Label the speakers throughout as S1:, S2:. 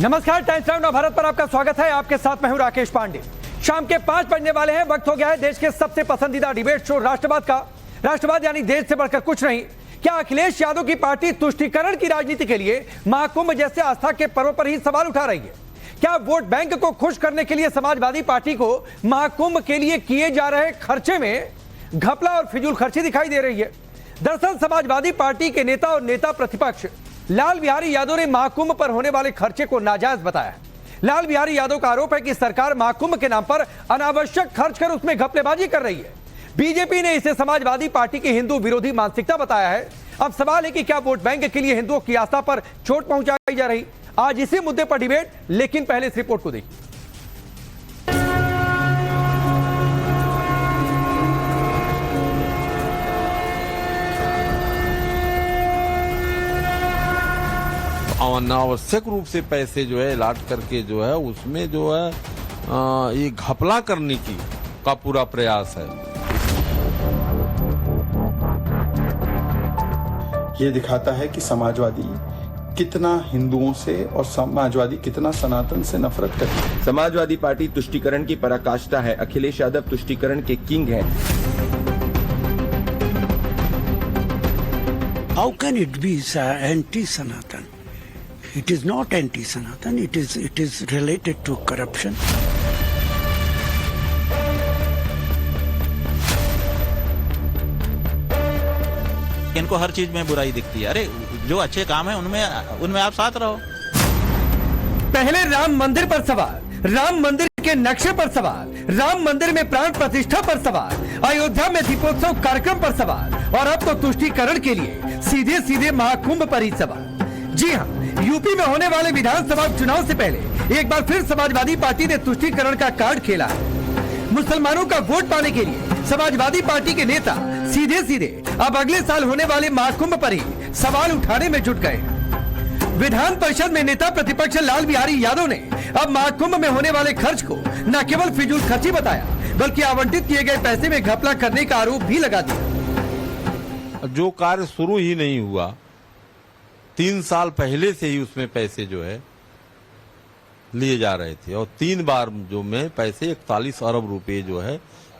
S1: नमस्कार, times now Bharat पर आपका स्वागत है। आपके साथ मैं हूं राकेश पांडे। शाम के 5 बजने वाले हैं। वक्त हो गया है देश के सबसे पसंदीदा डिबेट शो राष्ट्रवाद का। राष्ट्रवाद यानी देश से बढ़कर कुछ नहीं। क्या अखिलेश यादव की पार्टी तुष्टीकरण की राजनीति के लिए महाकुंभ जैसे आस्था के पर्व पर ही सवाल उठा रही है? क्या वोट बैंक को खुश करने के लिए समाजवादी पार्टी को महाकुंभ के लिए किए जा रहे खर्चे में घपला और फिजूल खर्ची दिखाई दे रही है? दरअसल समाजवादी पार्टी के नेता और नेता प्रतिपक्ष लाल बिहारी यादव ने महाकुंभ पर होने वाले खर्चे को नाजायज बताया। लाल बिहारी यादव का आरोप है कि सरकार महाकुंभ के नाम पर अनावश्यक खर्च कर उसमें घपलेबाजी कर रही है। बीजेपी ने इसे समाजवादी पार्टी की हिंदू विरोधी मानसिकता बताया है। अब सवाल है कि क्या वोट बैंक के लिए हिंदुओं की आस्था पर चोट पहुंचाई जा रही? आज इसी मुद्दे पर डिबेट, लेकिन पहले इस रिपोर्ट को देखिए।
S2: अनावश्यक रूप से पैसे जो है अलॉट करके जो है उसमें जो है ये घपला करने की का पूरा प्रयास है।
S3: ये दिखाता है कि समाजवादी कितना हिंदुओं से और समाजवादी कितना सनातन से नफरत करते हैं।
S4: समाजवादी पार्टी तुष्टीकरण की पराकाष्ठा है। अखिलेश यादव तुष्टीकरण के किंग हैं।
S5: How can it be anti-Sanatan? It is not anti-Sanatan. It is related to corruption.
S6: इनको हर चीज में बुराई दिखती है। अरे जो अच्छे काम है उनमें आप साथ रहो।
S1: पहले राम मंदिर पर सवाल, राम मंदिर के नक्शे पर सवाल, राम मंदिर में प्राण प्रतिष्ठा पर सवाल, अयोध्या में दीपोत्सव कार्यक्रम पर सवाल और अब तो तुष्टीकरण के लिए सीधे सीधे महाकुंभ पर ही सवाल। जी हाँ, यूपी में होने वाले विधानसभा चुनाव से पहले एक बार फिर समाजवादी पार्टी ने तुष्टीकरण का कार्ड खेला है। मुसलमानों का वोट पाने के लिए समाजवादी पार्टी के नेता सीधे सीधे अब अगले साल होने वाले महाकुंभ पर ही सवाल उठाने में जुट गए। विधान परिषद में नेता प्रतिपक्ष लाल बिहारी यादव ने अब महाकुंभ में होने वाले खर्च को न केवल फिजूल खर्ची बताया, बल्कि आवंटित किए गए पैसे में घपला करने का आरोप भी लगा दिया।
S2: जो कार्य शुरू ही नहीं हुआ, 3 साल पहले से ही उसमें पैसे जो है लिए जा रहे थे और 3 बार जो में पैसे 41 अरब रुपए जो है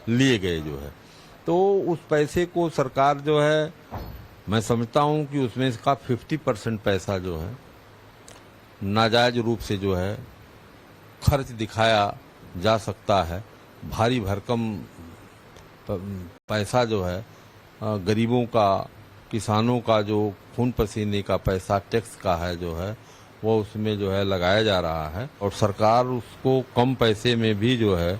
S2: लिए गए जो है। तो उस पैसे को सरकार जो है, मैं समझता हूं कि उसमें इसका 50% पैसा जो है नाजायज रूप से जो है खर्च दिखाया जा सकता है। भारी भरकम पैसा जो है गरीबों का, किसानों का जो खून पसीने का पैसा टैक्स का है जो है वो उसमें जो है लगाया जा रहा है और सरकार उसको कम पैसे में भी जो है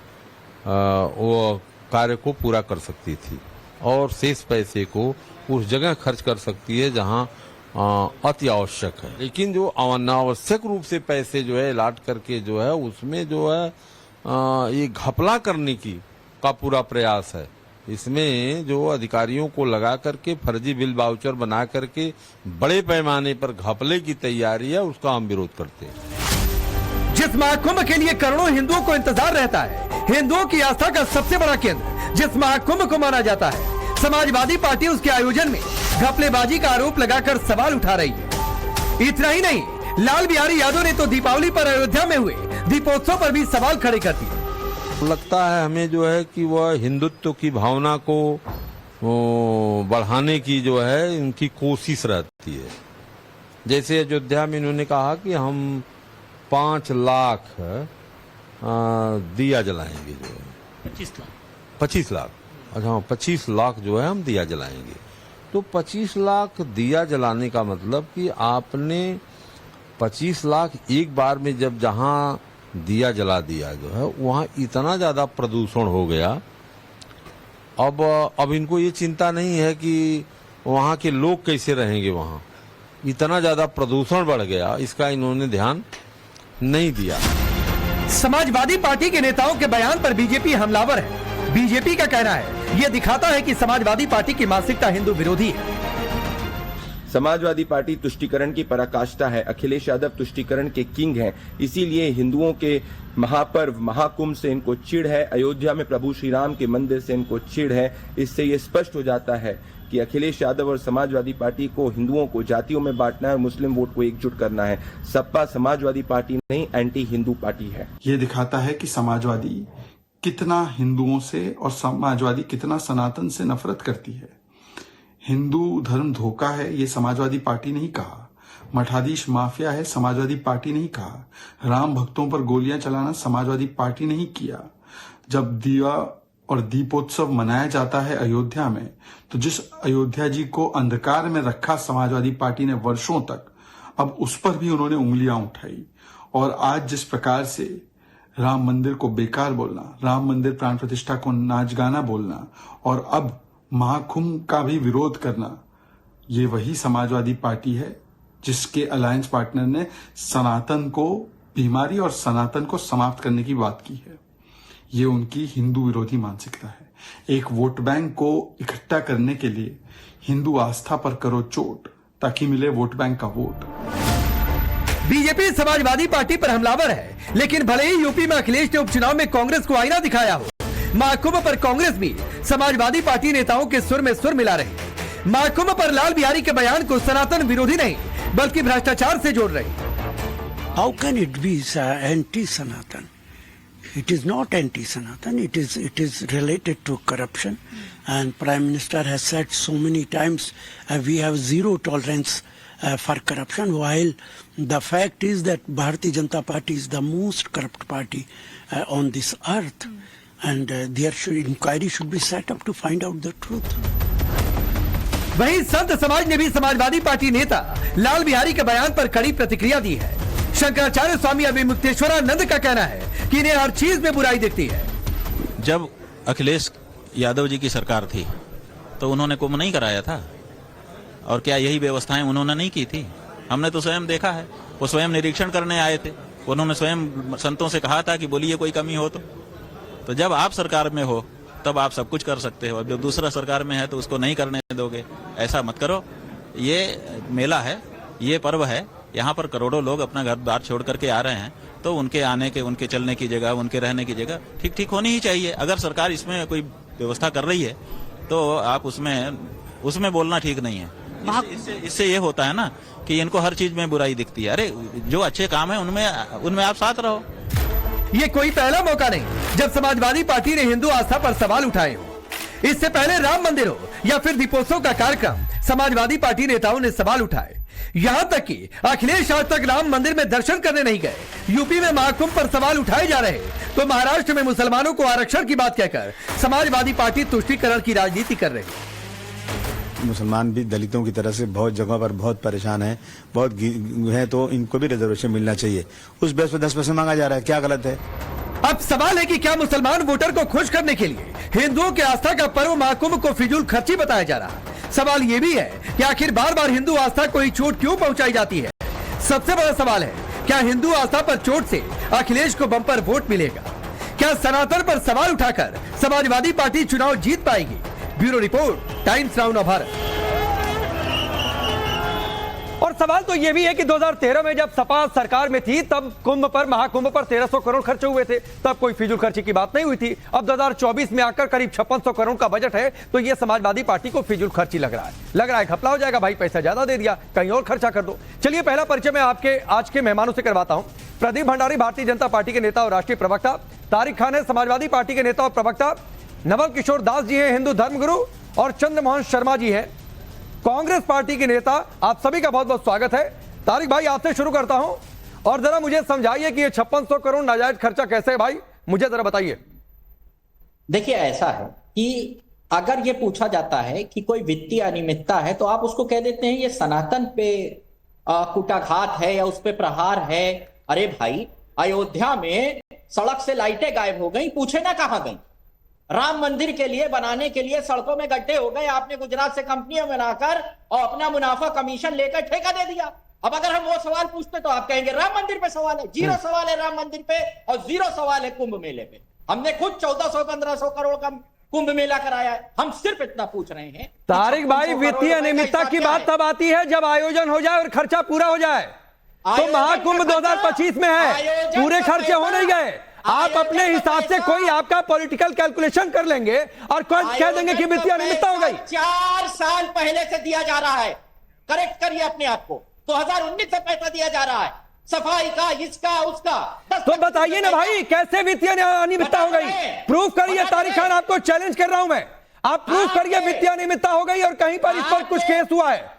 S2: वो कार्य को पूरा कर सकती थी और शेष पैसे को उस जगह खर्च कर सकती है जहां अति आवश्यक है। लेकिन जो अनावश्यक रूप से पैसे जो है अलॉट करके जो है उसमें जो है ये घपला करने की का पूरा प्रयास है। इसमें जो अधिकारियों को लगा करके फर्जी बिल वाउचर बना करके बड़े पैमाने पर घपले की तैयारी है, उसका हम विरोध करते हैं।
S1: जिस महाकुंभ के लिए करोड़ों हिंदुओं को इंतजार रहता है, हिंदुओं की आस्था का सबसे बड़ा केंद्र जिस महाकुंभ को माना जाता है, समाजवादी पार्टी उसके आयोजन में घपलेबाजी का आरोप लगाकर सवाल उठा रही है। इतना ही नहीं, लाल बिहारी यादव ने तो दीपावली पर अयोध्या में हुए दीपोत्सव पर भी सवाल खड़े कर दिए।
S2: लगता है हमें जो है कि वह हिंदुत्व की भावना को बढ़ाने की जो है इनकी कोशिश रहती है। जैसे अयोध्या में इन्होंने कहा कि हम 5 लाख दिया जलाएंगे जो है 25 लाख। अच्छा, 25 लाख जो है हम दिया जलाएंगे। तो 25 लाख दिया जलाने का मतलब कि आपने 25 लाख एक बार में जब जहां दिया जला दिया जो है वहां इतना ज्यादा प्रदूषण हो गया। अब इनको ये चिंता नहीं है कि वहां के लोग कैसे रहेंगे। वहां इतना ज्यादा प्रदूषण बढ़ गया, इसका इन्होंने ध्यान नहीं दिया।
S1: समाजवादी पार्टी के नेताओं के बयान पर बीजेपी हमलावर है। बीजेपी का कहना है यह दिखाता है कि समाजवादी पार्टी की मानसिकता हिंदू विरोधी है।
S4: समाजवादी पार्टी तुष्टीकरण की पराकाष्ठा है। अखिलेश यादव तुष्टीकरण के किंग हैं, इसीलिए हिंदुओं के महापर्व महाकुंभ से इनको चिढ़ है, अयोध्या में प्रभु श्री राम के मंदिर से इनको चिढ़ है। इससे ये स्पष्ट हो जाता है कि अखिलेश यादव और समाजवादी पार्टी को हिंदुओं को जातियों में बांटना है और मुस्लिम वोट को एकजुट करना है। सपा समाजवादी पार्टी नहीं, एंटी हिंदू पार्टी है।
S3: ये दिखाता है कि समाजवादी कितना हिंदुओं से और समाजवादी कितना सनातन से नफरत करती है। हिंदू धर्म धोखा है, ये समाजवादी पार्टी नहीं कहा। मठाधीश माफिया है, समाजवादी पार्टी नहीं कहा। राम भक्तों पर गोलियां चलाना समाजवादी पार्टी नहीं किया। जब दिया और दीपोत्सव मनाया जाता है अयोध्या में, तो जिस अयोध्या जी को अंधकार में रखा समाजवादी पार्टी ने वर्षों तक, अब उस पर भी उन्होंने उंगलियां उठाई। और आज जिस प्रकार से राम मंदिर को बेकार बोलना, राम मंदिर प्राण प्रतिष्ठा को नाच गाना बोलना और अब महाकुंभ का भी विरोध करना, ये वही समाजवादी पार्टी है जिसके अलायंस पार्टनर ने सनातन को बीमारी और सनातन को समाप्त करने की बात की है। ये उनकी हिंदू विरोधी मानसिकता है। एक वोट बैंक को इकट्ठा करने के लिए हिंदू आस्था पर करो चोट ताकि मिले वोट बैंक का वोट।
S1: बीजेपी समाजवादी पार्टी पर हमलावर है, लेकिन भले ही यूपी में अखिलेश ने उपचुनाव में कांग्रेस को आईना दिखाया हो, महाकुंभ पर कांग्रेस भी समाजवादी पार्टी नेताओं के सुर में सुर मिला रही। महाकुंभ पर लाल बिहारी के बयान को सनातन विरोधी नहीं बल्कि भ्रष्टाचार से जोड़ रही।
S5: How can it be anti-Sanatan? It is not anti-Sanatan. It is related to corruption, and Prime Minister has said so many times we have zero tolerance for corruption. While the fact is that Bharatiya Janata Party is the most corrupt party on this earth, and inquiry should be set up to find out the truth.
S1: वहीं संत समाज ने भी Samajwadi party नेता लाल बिहारी के बयान पर कड़ी प्रतिक्रिया दी है। शंकराचार्य स्वामी अभिमुक्तेश्वरानंद का कहना है कि इन्हें हर चीज में बुराई दिखती है।
S6: जब अखिलेश यादव जी की सरकार थी तो उन्होंने कुंभ नहीं कराया था, और क्या यही व्यवस्थाएं उन्होंने नहीं की थी? हमने तो स्वयं देखा है, वो स्वयं निरीक्षण करने आए थे, उन्होंने स्वयं संतों से कहा था कि बोलिए कोई कमी हो तो जब आप सरकार में हो तब आप सब कुछ कर सकते हो, जब दूसरा सरकार में है तो उसको नहीं करने दोगे। ऐसा मत करो। ये मेला है, ये पर्व है, यहाँ पर करोड़ों लोग अपना घर बार छोड़ करके आ रहे हैं, तो उनके आने के, उनके चलने की जगह, उनके रहने की जगह ठीक ठीक होनी ही चाहिए। अगर सरकार इसमें कोई व्यवस्था कर रही है तो आप उसमें बोलना ठीक नहीं है। इससे ये होता है ना कि इनको हर चीज में बुराई दिखती है। अरे जो अच्छे काम है उनमें आप साथ रहो।
S1: ये कोई पहला मौका नहीं जब समाजवादी पार्टी ने हिंदू आस्था पर सवाल उठाए हो। इससे पहले राम मंदिर हो या फिर दीपोत्सव का कार्यक्रम, समाजवादी पार्टी नेताओं ने सवाल उठाए। यहां तक कि अखिलेश आज तक राम मंदिर में दर्शन करने नहीं गए। यूपी में महाकुंभ पर सवाल उठाए जा रहे तो महाराष्ट्र में मुसलमानों को आरक्षण की बात कहकर समाजवादी पार्टी तुष्टीकरण की राजनीति कर रही।
S7: मुसलमान भी दलितों की तरह से बहुत जगह पर बहुत परेशान है, बहुत है, तो इनको भी रिजर्वेशन मिलना चाहिए। उस बेस पर 10% मांगा जा रहा है, क्या गलत है?
S1: अब सवाल है कि क्या मुसलमान वोटर को खुश करने के लिए हिंदुओं के आस्था का पर्व महाकुंभ को फिजूल खर्ची बताया जा रहा है? सवाल ये भी है कि आखिर बार बार हिंदू आस्था को ही चोट क्यों पहुंचाई जाती है? सबसे बड़ा सवाल है, क्या हिंदू आस्था पर चोट से अखिलेश को बम्पर वोट मिलेगा? क्या सनातन पर सवाल उठाकर समाजवादी पार्टी चुनाव जीत पाएगी? Bureau report, times now Bharat. और सवाल तो यह भी है कि 2013 में जब सपा सरकार में थी तब महाकुंभ पर 1300 करोड़ खर्च हुए थे, तब कोई फिजूल खर्ची की बात नहीं हुई थी। अब 2024 में आकर करीब 5600 करोड़ का बजट है, तो यह समाजवादी पार्टी को फिजूल खर्ची लग रहा है घपला हो जाएगा, भाई पैसा ज्यादा दे दिया, कहीं और खर्चा कर दो। चलिए पहला परिचय मैं आपके आज के मेहमानों से करवाता हूं। प्रदीप भंडारी भारतीय जनता पार्टी के नेता और राष्ट्रीय प्रवक्ता, तारिक खान है समाजवादी पार्टी के नेता और प्रवक्ता, नवल किशोर दास जी हैं हिंदू धर्मगुरु, और चंद्रमोहन शर्मा जी हैं कांग्रेस पार्टी के नेता। आप सभी का बहुत बहुत स्वागत है। तारिक भाई आपसे शुरू करता हूं और जरा मुझे समझाइए कि ये 5600 करोड़ नाजायज खर्चा कैसे है भाई, मुझे जरा बताइए।
S8: देखिए ऐसा है कि अगर ये पूछा जाता है कि कोई वित्तीय अनियमितता है तो आप उसको कह देते हैं ये सनातन पे कुटाघात है या उस पे प्रहार है। अरे भाई, अयोध्या में सड़क से लाइटें गायब हो गई, पूछे ना कहां गई। राम मंदिर के लिए बनाने के लिए सड़कों में गड्ढे हो गए, आपने गुजरात से कंपनियां बनाकर और अपना मुनाफा कमीशन लेकर ठेका दे दिया। अब अगर हम वो सवाल पूछते तो आप कहेंगे राम मंदिर पे सवाल है। जीरो सवाल है राम मंदिर पे और जीरो सवाल है कुंभ मेले पे। हमने खुद 1400-1500 करोड़ का कुंभ मेला कराया है? हम सिर्फ इतना पूछ रहे हैं।
S1: तारिक भाई,
S8: 5600
S1: वित्तीय
S8: करोड़ रुपए का
S1: अनियमितता
S8: हिसाब
S1: की
S8: क्या
S1: बात
S8: है?
S1: तब आती है जब आयोजन हो जाए और खर्चा पूरा हो जाए। तो
S8: आयोजन
S1: महाकुंभ
S8: का खर्चा-
S1: 2025 में है,
S8: आयोजन
S1: पूरे
S8: का
S1: खर्चे हो
S8: पैसा-
S1: नहीं गए। आप
S8: आयोजन
S1: अपने
S8: का
S1: हिसाब से
S8: पैसा-
S1: कोई आपका पॉलिटिकल कैलकुलेशन कर लेंगे और कह देंगे कि वित्तीय अनियमितता हो गई।
S8: 4 साल पहले से दिया जा रहा है। करेक्ट करिए अपने आप को। 2019 से पैसा दिया जा रहा है, सफाई का, इसका, उसका।
S1: तो बताइए ना भाई, कैसे वित्तीय अनियमितता हो गई? प्रूफ करिए तारिक खान, आपको चैलेंज कर रहा हूं मैं। आप प्रूफ करिए वित्तीय अनियमितता हो गई और कहीं पर इस पर कुछ केस हुआ है।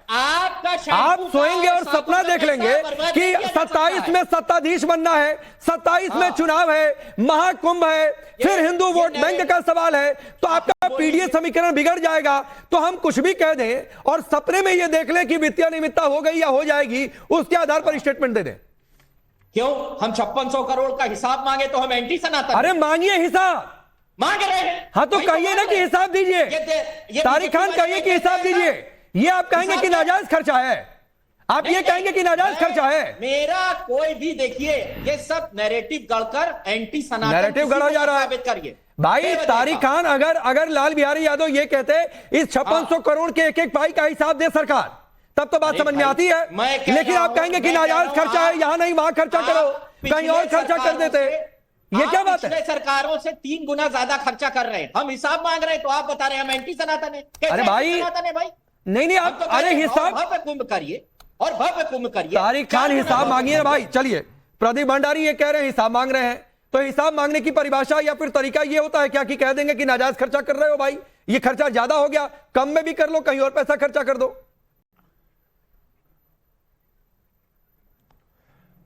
S1: आप सोएंगे और सपना देख लेंगे कि 27 में सत्ताधीश बनना है, 27 में चुनाव है, महाकुंभ है, फिर हिंदू वोट बैंक का सवाल है, तो आपका पीडीए समीकरण बिगड़ जाएगा। तो हम कुछ भी कह दें और सपने में यह देख लें कि वित्तीय अनियमितता हो गई या हो जाएगी, उसके आधार पर स्टेटमेंट दे दें।
S8: क्यों हम 5600 करोड़ का हिसाब मांगे तो हम एंटी सनातन?
S1: अरे मांगिए हिसाब,
S8: मांग रहे हैं।
S1: हाँ तो कहिए ना कि हिसाब दीजिए। तारिक खान कहिए कि हिसाब दीजिए। ये आप कहेंगे कि नाजायज खर्चा है, आप ये कहेंगे कि नाजायज खर्चा है।
S8: मेरा कोई भी देखिए, ये सब नैरेटिव गढ़कर एंटी सनातन
S1: नैरेटिव गढ़ा जा रहा है।
S8: साबित करिए
S1: भाई तारिक खान, अगर लाल बिहारी यादव ये कहते इस 5600 करोड़ के एक एक पाई का हिसाब दे सरकार, तब तो बात समझ में आती है। लेकिन आप कहेंगे कि नाजायज खर्चा है, यहां नहीं वहां खर्चा करो, कहीं और खर्चा कर देते। ये क्या बात है?
S8: पिछले सरकारों से 3 गुना ज्यादा खर्चा कर रहे हैं, हम हिसाब मांग रहे हैं तो आप बता रहे हैं हम एंटी सनातन है।
S1: अरे भाई,
S8: सनातन है भाई?
S1: नहीं आप, अरे हिसाब,
S8: भव्य कुंभ करिए और भव्य कुंभ करिए।
S1: तारिक खान हिसाब मांगिए ना भाई। चलिए, प्रदीप भंडारी ये कह रहे हैं हिसाब मांग रहे हैं, तो हिसाब मांगने की परिभाषा या फिर तरीका ये होता है क्या कि कह देंगे कि नाजायज खर्चा कर रहे हो भाई, ये खर्चा ज्यादा हो गया, कम में भी कर लो, कहीं और पैसा खर्चा कर दो।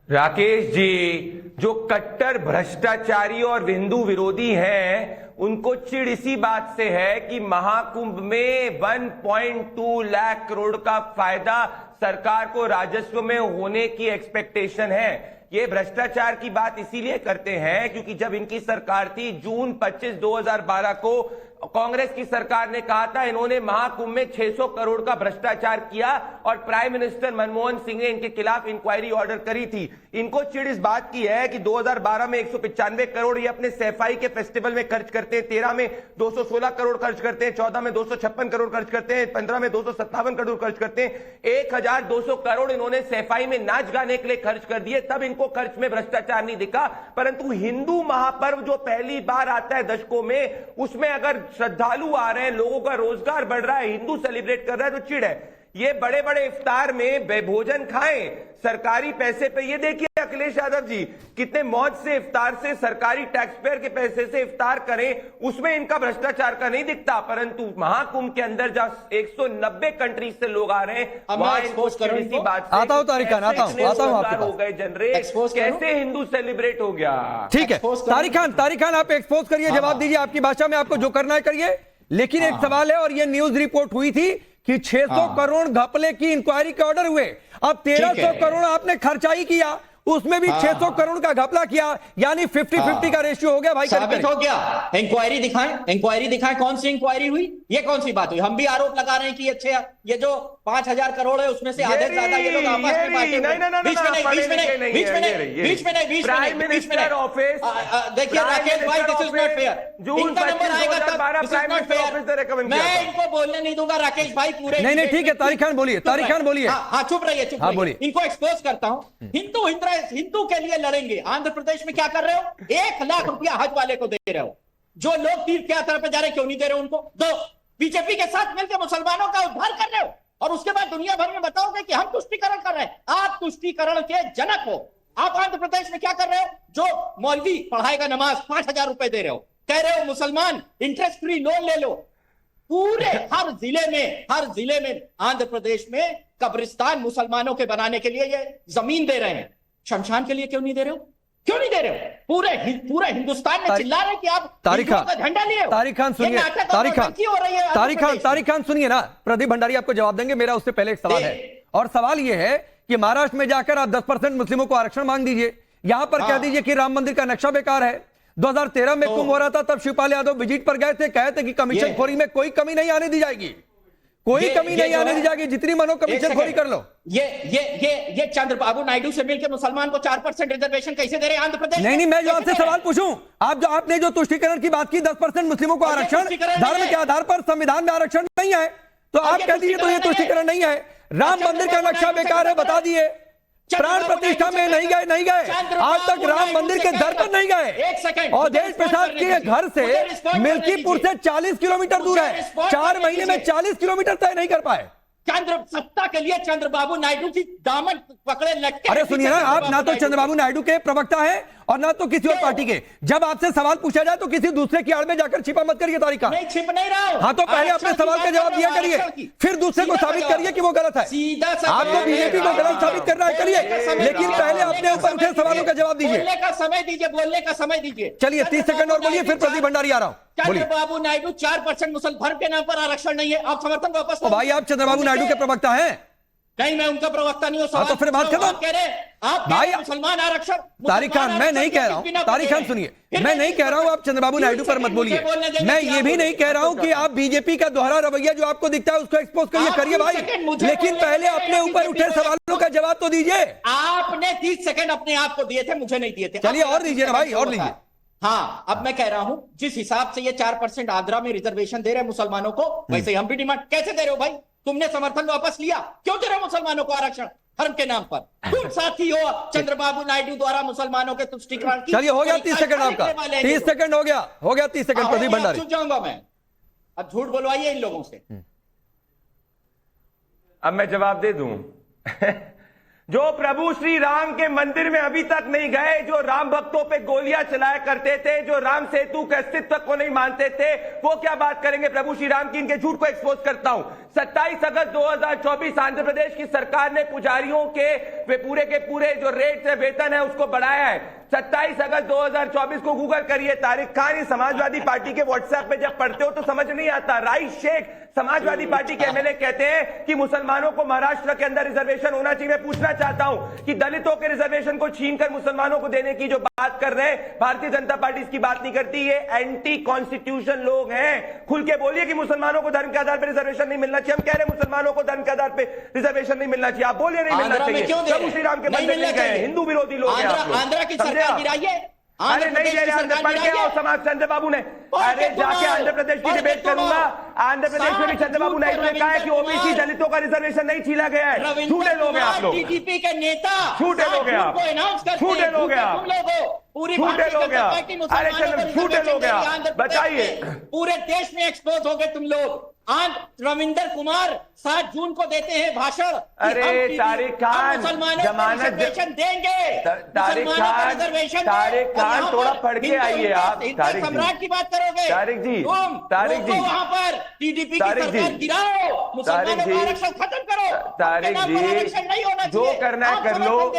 S9: राकेश जी, जो कट्टर भ्रष्टाचारी और हिंदू विरोधी हैं, उनको चिढ़ इसी बात से है कि महाकुंभ में 1.2 लाख करोड़ का फायदा सरकार को राजस्व में होने की एक्सपेक्टेशन है। ये भ्रष्टाचार की बात इसीलिए करते हैं क्योंकि जब इनकी सरकार थी, जून 25, 2012 को कांग्रेस की सरकार ने कहा था इन्होंने महाकुंभ में 600 करोड़ का भ्रष्टाचार किया और प्राइम मिनिस्टर मनमोहन सिंह ने इनके खिलाफ इंक्वायरी ऑर्डर करी थी। इनको चिढ़ इस बात की है कि 2012 में 195 करोड़ ये अपने सैफाई के फेस्टिवल में खर्च करते हैं, 13 में 216 करोड़ खर्च करते हैं, 14 में 256 करोड़ खर्च करते हैं, 15 में 257 करोड़ खर्च करते हैं। 1200 करोड़ इन्होंने सैफाई में नाच गाने के लिए खर्च कर दिए, तब इनको खर्च में भ्रष्टाचार नहीं दिखा। परंतु हिंदू महापर्व जो पहली बार आता है दशकों में, उसमें अगर श्रद्धालु आ रहे हैं, लोगों का रोजगार बढ़ रहा है, हिंदू सेलिब्रेट कर रहा है, तो चिढ़ है। ये बड़े बड़े इफ्तार में भोजन खाएं सरकारी पैसे पे। ये देखिए अखिलेश यादव जी कितने मौज से इफ्तार से सरकारी टैक्स पेयर के पैसे से इफ्तार करें, उसमें इनका भ्रष्टाचार का नहीं दिखता। परंतु महाकुंभ के अंदर जहां 190 कंट्री से लोग आ रहे हैं, वहां इनको इसी बात
S1: आता हूं तारिक खान, आता हूं आपके
S9: हो गए जनरेट, कैसे हिंदू सेलिब्रेट हो गया।
S1: ठीक है तारिक खान आप एक्सपोज करिए, जवाब दीजिए आपकी भाषा में, आपको जो करना है करिए। लेकिन एक सवाल है, और ये न्यूज रिपोर्ट हुई थी कि 600 करोड़ घपले की इंक्वायरी के ऑर्डर हुए, अब 1300 करोड़ आपने खर्चाई किया, उसमें भी 600 करोड़ का घपला किया, यानी 50-50 का रेशियो हो गया भाई।
S8: साबित हो गया। इंक्वायरी दिखाएं, कौन सी इंक्वायरी हुई? ये कौन सी बात हुई? हम भी आरोप लगा रहे हैं कि अच्छे ये जो 5000 करोड़ है उसमें से आधे ज्यादा ये लोग आपस में बांटे हुए। देखिए राकेश भाई, दिस इज नॉट फेयर। इनका नंबर आएगा तब, दिस इज नॉट फेयर। मैं इनको बोलने नहीं दूंगा राकेश भाई। पूरे
S1: नहीं ठीक है, तारिक खान बोलिए।
S8: हाँ चुप रहिए। इनको एक्सपोज करता हूँ। हिंदू के लिए लड़ेंगे। आंध्र प्रदेश में क्या कर रहे हो? 1 लाख रुपया हज वाले को दे रहे हो। जो लोग तीर्थ यात्रा पे जा रहे हैं, क्यों नहीं दे रहे हो उनको? दो। बीजेपी के साथ मिलकर मुसलमानों का उद्धार कर रहे हो और उसके बाद दुनिया भर में बताओगे कि हम तुष्टीकरण कर रहे हैं। आप तुष्टीकरण के जनक हो। आप आंध्र प्रदेश में क्या कर रहे हो? जो मौलवी पढ़ाएगा नमाज, 5000 रुपए दे रहे हो। कह रहे हो मुसलमान इंटरेस्ट फ्री लोन ले लो। पूरे हर जिले में आंध्र प्रदेश में कब्रिस्तान मुसलमानों के बनाने के लिए ये जमीन दे रहे हैं। शमशान के लिए क्यों नहीं दे रहे हो? पूरे हिंदुस्तान में चिल्ला रहे कि आप हिंदुओं का झंडा लिए हो।
S1: तारिक खान सुनिए, तारिक खान सुनिए ना, प्रदीप भंडारी आपको जवाब देंगे। मेरा उससे पहले एक सवाल है, और सवाल यह है कि महाराष्ट्र में जाकर आप 10% मुस्लिमों को आरक्षण मांग दीजिए, यहां पर कह दीजिए कि राम मंदिर का नक्शा बेकार है। 2013 में कुंभ हो रहा था, तब शिवपाल यादव विजिट पर गए थे, कहे थे कि कमीशन खोरी में कोई कमी नहीं आने दी जाएगी, कोई कमी नहीं आने दी जाएगी, जितनी मनो कमीशन खोरी कर लो।
S8: ये चंद्रबाबू नायडू से मिलकर मुसलमान को 4% रिजर्वेशन कैसे दे रहे हैं आंध्र प्रदेश?
S1: नहीं, मैं जो आपसे सवाल पूछूं, आपने जो तुष्टीकरण की बात की, 10% मुस्लिमों को आरक्षण, धर्म के आधार पर संविधान में आरक्षण नहीं है, तो आप कह दीजिए तो ये तुष्टीकरण नहीं है। राम मंदिर का नक्शा बेकार है, बता दिए। प्राण प्रतिष्ठा में नहीं गए, आज तक राम मंदिर के दर पर नहीं गए। और देश प्रसाद के घर से मिल्कीपुर से 40 किलोमीटर दूर है, 4 महीने में 40 किलोमीटर तय नहीं कर पाए।
S8: सत्ता के लिए चंद्रबाबू नायडू की दामन पकड़े लगते।
S1: अरे सुनिए ना, आप ना तो चंद्रबाबू नायडू के प्रवक्ता हैं और ना तो किसी और पार्टी के। जब आपसे सवाल पूछा जाए तो किसी दूसरे की आड़ में जाकर छिपा मत करिए तारिक खान।
S8: नहीं छिप नहीं रहा हूं।
S1: हाँ, तो पहले अपने सवाल का जवाब दिया करिए, फिर दूसरे को साबित करिए कि वो गलत है। आपको बीजेपी को गलत साबित करना है, करिए, लेकिन पहले अपने ऊपर उठे सवालों का जवाब दीजिए।
S8: बोलने का समय दीजिए।
S1: चलिए 30 सेकंड और बोलिए, फिर प्रदीप भंडारी आ रहा हूं। बोलिए।
S8: चंद्रबाबू नायडू 4% मुसलमान धर्म के नाम पर आरक्षण नहीं है, आप समर्थन वापस लो।
S1: भाई, आप चंद्रबाबू नायडू के प्रवक्ता हैं?
S8: नहीं, मैं उनका प्रवक्ता नहीं हूं।
S1: तो फिर बात खत्म।
S8: आप कह रहे हैं भाई मुसलमान आरक्षण।
S1: तारिक खान, मैं नहीं कह रहा हूं, तारिक खान सुनिए, मैं नहीं कह रहा हूं आप चंद्रबाबू नायडू पर मत बोलिए। मैं ये भी नहीं कह रहा हूं कि आप बीजेपी का दोहरा रवैया जो आपको दिखता है उसको एक्सपोज करिए भाई, लेकिन पहले अपने ऊपर उठे सवालों का जवाब तो दीजिए।
S8: आपने 30 सेकंड अपने आप को दिए थे, मुझे नहीं दिए थे।
S1: चलिए और दीजिए ना भाई, और दीजिए।
S8: हाँ, अब मैं कह रहा हूं जिस हिसाब से ये 4% आंध्रा में रिजर्वेशन दे रहे हैं मुसलमानों को, वैसे हम भी डिमांड कैसे दे रहे हो भाई? तुमने समर्थन वापस लिया, क्यों दे रहे हो मुसलमानों को आरक्षण धर्म के नाम पर? तुम साथी हो चंद्रबाबू नायडू द्वारा मुसलमानों के तुष्टीकरण की।
S1: चलिए, हो गया 30 सेकंड आपका, 30 सेकंड हो गया 30 सेकंड। प्रदीप भंडारी,
S8: चुप जाऊंगा मैं, अब झूठ बोलवाइए इन लोगों से।
S9: अब मैं जवाब दे दूं। जो प्रभु श्री राम के मंदिर में अभी तक नहीं गए, जो राम भक्तों पे गोलियां चलाया करते थे, जो राम सेतु के अस्तित्व को नहीं मानते थे, वो क्या बात करेंगे प्रभु श्री राम की? इनके झूठ को एक्सपोज करता हूं। 27 अगस्त 2024 आंध्र प्रदेश की सरकार ने पुजारियों के पूरे जो रेट है, वेतन है, उसको बढ़ाया है। 27 अगस्त 2024 को गूगल करिए। तारिक खान, ये समाजवादी पार्टी के व्हाट्सएप पे जब पढ़ते हो तो समझ नहीं आता। राइस शेख समाजवादी पार्टी के एमएलए कहते हैं कि मुसलमानों को महाराष्ट्र के अंदर रिजर्वेशन होना चाहिए। मैं पूछना चाहता हूं कि दलितों के रिजर्वेशन को छीनकर मुसलमानों को देने की जो बात कर रहे हैं, भारतीय जनता पार्टी इसकी बात नहीं करती। ये एंटी कॉन्स्टिट्यूशन लोग हैं। खुल के बोलिए कि मुसलमानों को धर्म के आधार पर रिजर्वेशन नहीं मिलना चाहिए। हम कह रहे हैं मुसलमानों को धर्म के आधार पर रिजर्वेशन नहीं मिलना चाहिए, आप बोलिए नहीं मिलना चाहिए। प्रभु श्री राम के मंदिर नहीं गए, हिंदू विरोधी लोग हैं आप लोग।
S8: आंध्रा की सरकार गिराइए।
S9: अरे नहीं दे रहे, पढ़ के आओ समाज चंद्रबाबू ने। अरे जाके आंध्र प्रदेश की डिबेट करूंगा। आंध्र प्रदेश में भी चंद्रबाबू नायडू ने कहा है कि ओबीसी दलितों का रिजर्वेशन नहीं छीना गया है। झूठे लोग हैं आप लोग,
S8: टीडीपी के नेता,
S9: झूठे लोग हैं आप, झूठे लोग हैं आप, झूठे लोग हैं आप। अरे चंद्र, झूठे लोग हैं आप, बताइए।
S8: पूरे देश में एक्सपोज हो गए तुम लोग। रविंदर कुमार 7 जून को देते हैं भाषण।
S9: अरे तारिक खान, जमानत
S8: देंगे।
S9: तारिक खान थोड़ा पढ़ के आइए आप। तारिक
S8: सम्राट की बात करोगे?
S9: तारिक जी,
S8: वहां पर टीडीपी की सरकार गिराओ, मुसलमानों का आरक्षण खत्म करो।
S9: तारिक जी, जो करना है कर लो,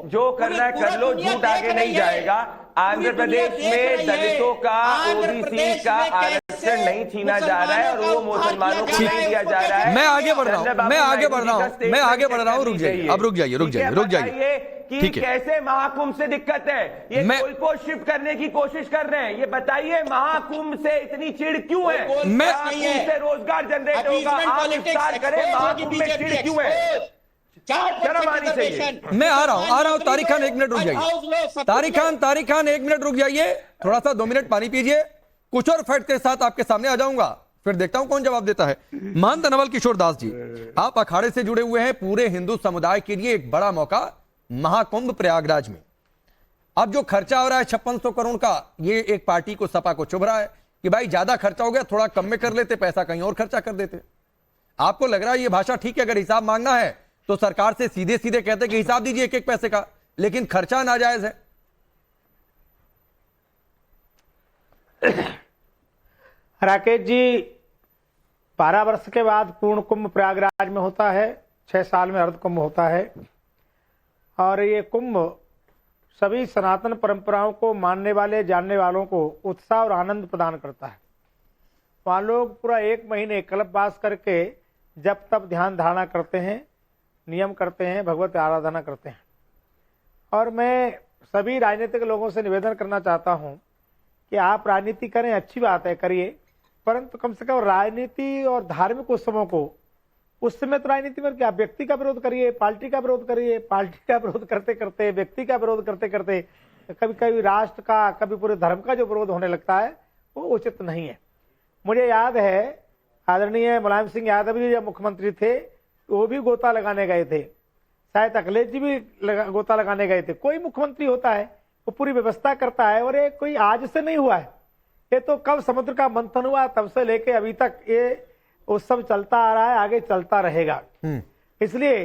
S9: जो करना है कर लो, झूठ आगे नहीं जाएगा। आंध्र प्रदेश में दलितों का, ओबीसी का आरक्षण नहीं छीना जा रहा है और वो मुसलमानों को नहीं दिया जा रहा है।
S1: मैं आगे बढ़ रहा हूँ, रुक जाइए, अब रुक जाइए।
S9: कि कैसे महाकुंभ से दिक्कत है, ये गोल को शिफ्ट करने की कोशिश कर रहे हैं। ये बताइए महाकुंभ से इतनी चिढ़ क्यों है? महाकुंभ से रोजगार जनरेट होगा, आप विस्तार करें, महाकुंभ में चिढ़ क्यों है? शर्म आनी चाहिए।
S1: मैं आ रहा हूं। तारिक खान 1 मिनट रुक जाइए। तारिक खान 1 मिनट रुक जाइए, थोड़ा सा 2 मिनट पानी पीजिए। कुछ और फैक्ट के साथ आपके सामने आ जाऊंगा, फिर देखता हूं कौन जवाब देता है। महंत नवल किशोर दास जी, आप अखाड़े से जुड़े हुए हैं। पूरे हिंदू समुदाय के लिए एक बड़ा मौका, महाकुंभ प्रयागराज में। अब जो खर्चा हो रहा है 5600 करोड़ का, ये एक पार्टी को, सपा को चुभ रहा है कि भाई ज्यादा खर्चा हो गया, थोड़ा कम में कर लेते, पैसा कहीं और खर्चा कर देते। आपको लग रहा है ये भाषा ठीक है? अगर हिसाब मांगना है तो सरकार से सीधे सीधे कहते कि हिसाब दीजिए 1-1 पैसे का, लेकिन खर्चा नाजायज है।
S10: राकेश जी, 12 वर्ष के बाद पूर्ण कुंभ प्रयागराज में होता है, 6 साल में अर्ध कुंभ होता है। और ये कुंभ सभी सनातन परंपराओं को मानने वाले, जानने वालों को उत्साह और आनंद प्रदान करता है। वहाँ लोग पूरा 1 महीने कल्पवास करके जब तब ध्यान धारणा करते हैं, नियम करते हैं, भगवत आराधना करते हैं। और मैं सभी राजनीतिक लोगों से निवेदन करना चाहता हूं कि आप राजनीति करें, अच्छी बात है, करिए, परंतु कम से कम राजनीति और धार्मिक उत्सवों को उस समय तो राजनीति में क्या, व्यक्ति का विरोध करिए, पार्टी का विरोध करिए, पार्टी का विरोध करते करते, व्यक्ति का विरोध करते करते कभी कभी राष्ट्र का, कभी पूरे धर्म का जो विरोध होने लगता है वो उचित नहीं है। मुझे याद है आदरणीय मुलायम सिंह यादव जी जब मुख्यमंत्री थे वो भी गोता लगाने गए थे, शायद अखिलेश जी भी गोता लगाने गए थे। कोई मुख्यमंत्री होता है वो पूरी व्यवस्था करता है, और ये कोई आज से नहीं हुआ है, ये तो कब समुद्र का मंथन हुआ तब से लेके अभी तक ये उत्सव चलता आ रहा है, आगे चलता रहेगा। इसलिए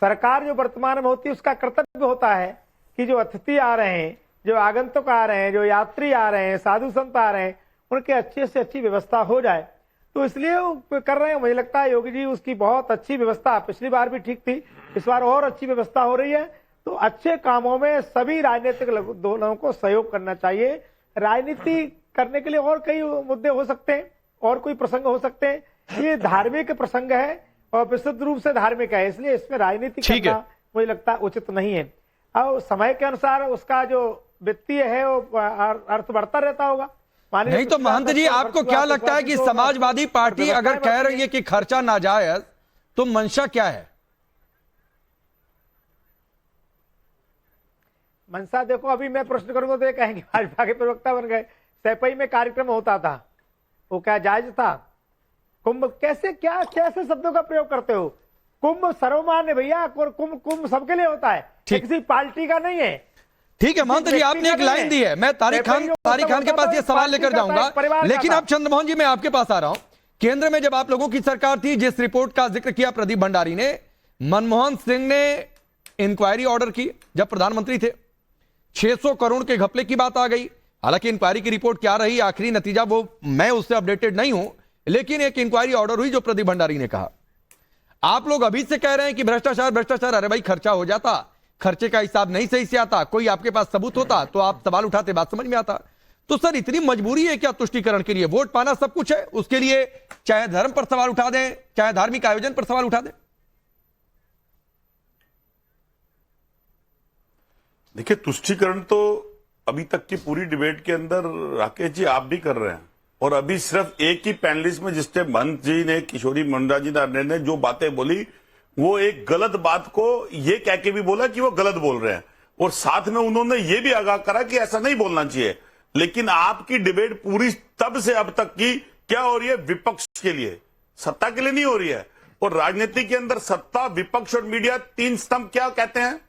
S10: सरकार जो वर्तमान में होती है उसका कर्तव्य होता है कि जो अतिथि आ रहे हैं, जो आगंतुक आ रहे हैं, जो यात्री आ रहे हैं, साधु संत आ रहे हैं, उनके अच्छे से अच्छी व्यवस्था हो जाए। तो इसलिए वो कर रहे हैं। मुझे लगता है योगी जी उसकी बहुत अच्छी व्यवस्था, पिछली बार भी ठीक थी, इस बार और अच्छी व्यवस्था हो रही है। तो अच्छे कामों में सभी राजनीतिक दलों को सहयोग करना चाहिए। राजनीति करने के लिए और कई मुद्दे हो सकते हैं, और कोई प्रसंग हो सकते हैं, ये धार्मिक प्रसंग है और विशुद्ध रूप से धार्मिक है, इसलिए इसमें राजनीति करना मुझे लगता है उचित नहीं है। अब समय के अनुसार उसका जो वित्तीय है वो अर्थ बढ़ता रहता होगा।
S1: नहीं तो महंत जी, आपको क्या लगता है कि समाजवादी पार्टी अगर कह रही है कि खर्चा नाजायज, तो मंशा क्या है?
S10: मंशा देखो, अभी मैं प्रश्न करूंगा तो ये कहेंगे भाजपा के प्रवक्ता बन गए। सैपई में कार्यक्रम होता था, वो क्या जायज था? कुंभ कैसे, क्या कैसे शब्दों का प्रयोग करते हो? कुंभ सर्वमान्य भैया, कुंभ सबके लिए होता है, किसी पार्टी का नहीं है।
S1: ठीक है महंत जी, आपने एक लाइन दी है, मैं तारिक खान के पास ये सवाल लेकर जाऊंगा, लेकिन अब चंद्रमोहन जी मैं आपके पास आ रहा हूं। केंद्र में जब आप लोगों की सरकार थी, जिस रिपोर्ट का जिक्र किया प्रदीप भंडारी ने, मनमोहन सिंह ने इंक्वायरी ऑर्डर की जब प्रधानमंत्री थे, 600 करोड़ के घपले की बात आ गई। हालांकि इंक्वायरी की रिपोर्ट क्या रही, आखिरी नतीजा, वो मैं उससे अपडेटेड नहीं हूं, लेकिन एक इंक्वायरी ऑर्डर हुई जो प्रदीप भंडारी ने कहा। आप लोग अभी से कह रहे हैं कि भ्रष्टाचार भ्रष्टाचार, अरे भाई खर्चा हो जाता, खर्चे का हिसाब नहीं सही से आता, कोई आपके पास सबूत होता तो आप सवाल उठाते, बात समझ में आता। तो सर इतनी मजबूरी है क्या तुष्टीकरण के लिए? वोट पाना सब कुछ है, उसके लिए चाहे धर्म पर सवाल उठा दें, चाहे धार्मिक आयोजन पर सवाल उठा दें।
S11: देखिए, तुष्टीकरण तो अभी तक की पूरी डिबेट के अंदर राकेश जी आप भी कर रहे हैं, और अभी सिर्फ एक ही पैनलिस्ट में जिसने महंत जी ने, किशोरी मुंडा जी ने जो बातें बोली, वो एक गलत बात को ये कह के भी बोला कि वो गलत बोल रहे हैं, और साथ में उन्होंने ये भी आगाह करा कि ऐसा नहीं बोलना चाहिए। लेकिन आपकी डिबेट पूरी तब से अब तक की क्या हो रही है? विपक्ष के लिए, सत्ता के लिए नहीं हो रही है। और राजनीति के अंदर सत्ता, विपक्ष और मीडिया, तीन स्तंभ क्या कहते हैं?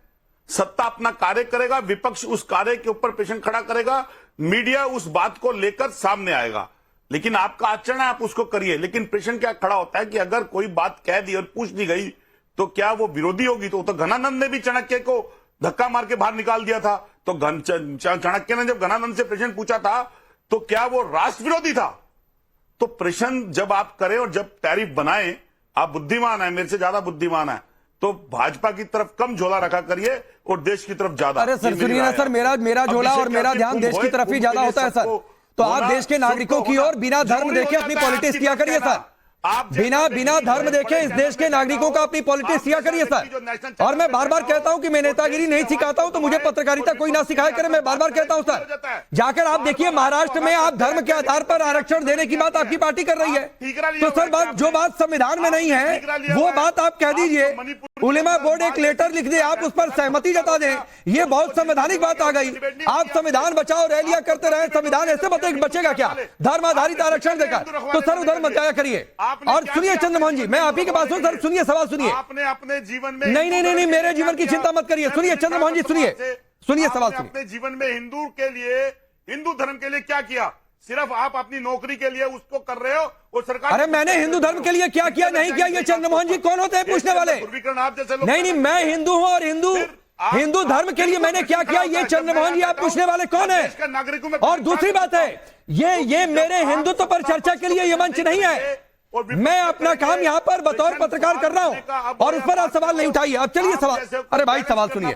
S11: सत्ता अपना कार्य करेगा, विपक्ष उस कार्य के ऊपर प्रश्न खड़ा करेगा, मीडिया उस बात को लेकर सामने आएगा। लेकिन आपका आचरण है, आप उसको करिए। लेकिन प्रश्न क्या खड़ा होता है कि अगर कोई बात कह दी और पूछ दी गई तो क्या वो विरोधी होगी? तो घनानंद ने भी चाणक्य को धक्का मार के बाहर निकाल दिया था। तो चाणक्य ने जब घनानंद से प्रश्न पूछा था तो क्या वो राष्ट्र विरोधी था? तो प्रश्न जब आप करें और जब टैरिफ बनाएं, आप बुद्धिमान है, मेरे से ज्यादा बुद्धिमान है, तो भाजपा की तरफ कम झोला रखा करिए और देश की तरफ ज्यादा।
S1: अरे सर सुनिए ना सर, मेरा झोला और मेरा ध्यान देश की तरफ ही ज्यादा होता है सर। तो आप देश के नागरिकों की ओर बिना धर्म देखे अपनी पॉलिटिक्स किया करिए सर, बिना धर्म देखे इस देश के नागरिकों का अपनी पॉलिटिक्स किया करिए सर। और मैं बार बार कहता हूं कि मैं नेतागिरी नहीं सिखाता हूं, तो मुझे पत्रकारिता कोई ना सिखाया करे, मैं बार बार कहता हूं सर। जाकर आप देखिए महाराष्ट्र में आप धर्म के आधार पर आरक्षण देने की बात आपकी पार्टी कर रही है, तो सर जो बात संविधान में नहीं है वो बात आप कह दीजिए। उलेमा बोर्ड एक लेटर लिख दे, आप उस पर सहमति जता दें, ये बहुत संवैधानिक बात आ गई। आप संविधान बचाओ रैलियां करते रहे, संविधान ऐसे बचेगा क्या धर्म आधारित आरक्षण देकर? तो सर उधर मत जाया करिए। और सुनिए चंद्रमोहन जी, मैं आप ही के पास हूं सर, सुनिए सवाल सुनिए।
S11: आपने अपने जीवन में
S1: नहीं, मेरे जीवन की चिंता मत करिए। सुनिए चंद्रमोहन जी, सुनिए सवाल सुनिए।
S11: अपने जीवन में हिंदू के लिए, हिंदू धर्म के लिए क्या किया? सिर्फ आप अपनी नौकरी के लिए उसको कर रहे हो और सरकार।
S1: अरे मैंने हिंदू धर्म के लिए क्या किया नहीं किया, ये चंद्रमोहन जी कौन होते हैं पूछने वाले?
S11: आप जैसे लोग
S1: नहीं, मैं हिंदू हूं और हिंदू धर्म के लिए मैंने क्या किया, ये चंद्रमोहन जी आप पूछने वाले कौन है? और दूसरी बात है, ये मेरे हिंदुत्व पर चर्चा के लिए ये मंच नहीं है। मैं अपना काम यहाँ पर बतौर पत्रकार कर रहा हूँ और उस पर आप सवाल नहीं उठाइए। अब चलिए सवाल, अरे भाई सवाल सुनिए